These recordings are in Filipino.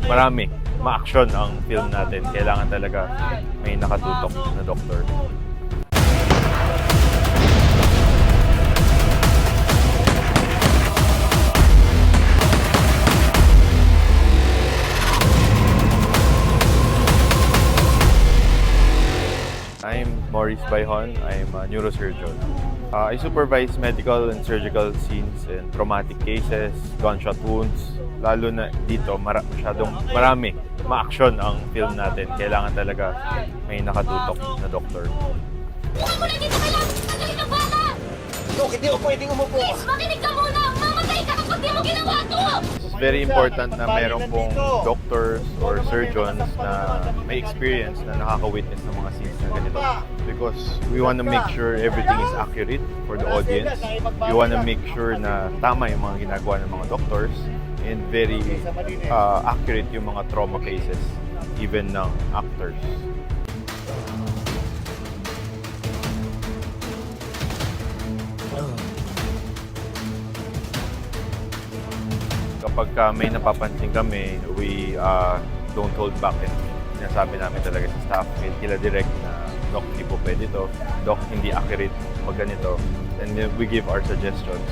marami, ma-action ang film natin. Kailangan talaga may nakatutok na doktor. I'm Maurice Baihon. I'm a neurosurgeon. I supervise medical and surgical scenes in traumatic cases, gunshot wounds. Lalo na dito, masyadong marami, ma-action ang film natin. Kailangan talaga may nakatutok na doktor. Muna dito ka lang! Magaling ka bata! Dok, hindi ako pwedeng umupo. Please, makinig ka muna! Mamatay ka kapag di mo ginawa to! It's very important na meron pong doctors or surgeons na may experience na nakaka-witness ng mga scenes na ganito. Because we want to make sure everything is accurate for the audience. We want to make sure na tama yung mga ginagawa ng mga doctors and very accurate yung mga trauma cases even ng actors. Kapag may napapansin kami, we don't hold back and sinasabi namin talaga sa staff, kila direct na, Doc, hindi po pwede to. Doc, hindi accurate pag ganito. And then we give our suggestions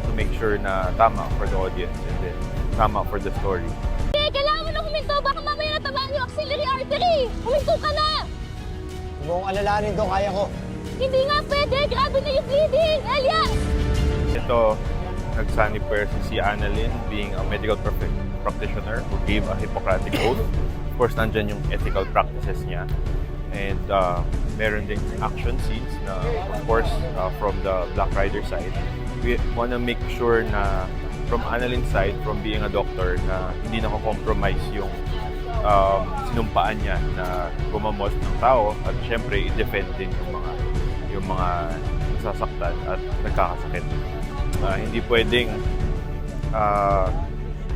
to make sure na tama for the audience and then tama for the story. Kailangan mo na huminto! Baka mamaya natamaan yung axillary artery! Huminto ka na! Huwag mong alalahanin, Dok. Kaya ko. Hindi nga pwede! Grabe na yung bleeding! Elias! Ito, nagsani prayer si Annalyn, being a medical practitioner who gave a Hippocratic oath. Of course, nandyan yung ethical practices niya. And meron ding action scenes na, of course, from the Black Rider side. We want to make sure na from Annalyn's side, from being a doctor, na hindi nako-compromise yung sinumpaan niya na gumamot ng tao at syempre i-defend din yung mga nasasaktan at nagkakasakit. Hindi pwedeng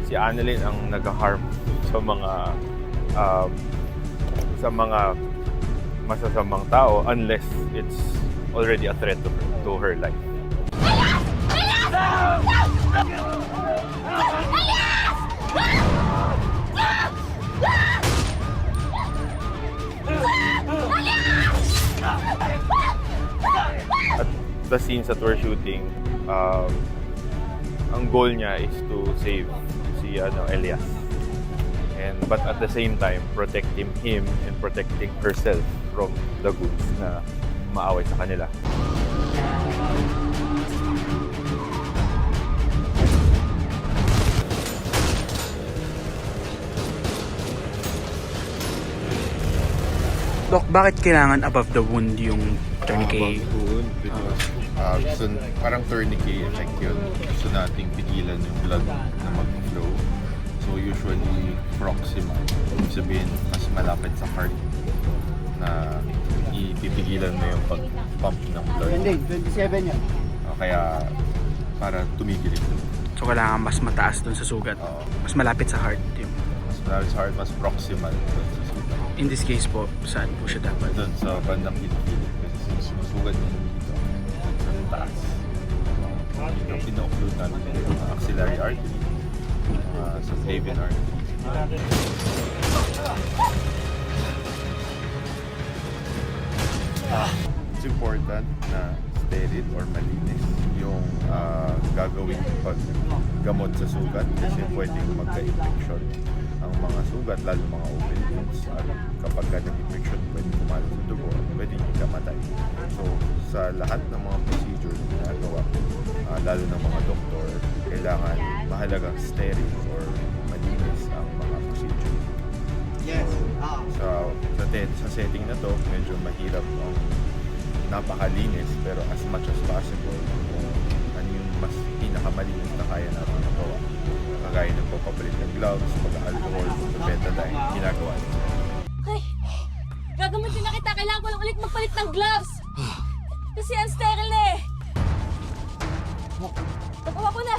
si Annalyn ang nag-harm sa mga masasamang tao unless it's already a threat to her life. At the scenes that we're shooting, ang goal niya is to save si Elias. But at the same time, protecting him and protecting herself from the goods na maaway sa kanila. Dok, bakit kailangan above the wound yung tourniquet? Because parang tourniquet effect yun. Gusto nating pigilan yung blood na mag-flow. So usually proximal, ibig sabihin mas malapit sa heart na ipipigilan mo yung pag-pump ng blood. Hindi, 27 yan. Kaya para tumigil ito. So kailangan mas mataas dun sa sugat. Mas malapit sa heart yung... Mas malapit sa heart, mas proximal dun sa sugat. In this case po, saan po siya dapat? Doon sa bandang kilikili. Kasi sinusugat niya dito sa taas. Yung ino-occlude namin yung axillary artery, sa flavian artery. It's important na sterile or malinis yung gagawin paggamot sa sugat kasi pwedeng magka-infection ang mga sugat, lalo mga open wounds, at kapag nag-infection pwedeng kumalat sa dugo at pwedeng ikamatay. So sa lahat ng mga procedure na ginagawa, lalo ng mga doktor, kailangan mahalagang sterile or malinis ang mga procedure. Yes. Sa setting na to, medyo mahirap ang napakalinis, pero as much as possible, kung ano yung mas pinakamalinis na kaya natin magawa. Kagaya ng pagpapalit ng gloves, pag-alcohol, pag-betadine, ginagawa nito. Ay! Gagamutin na kita! Kailangan ko lang ulit magpalit ng gloves! Kasi ang sterile eh! Nagawa ko na!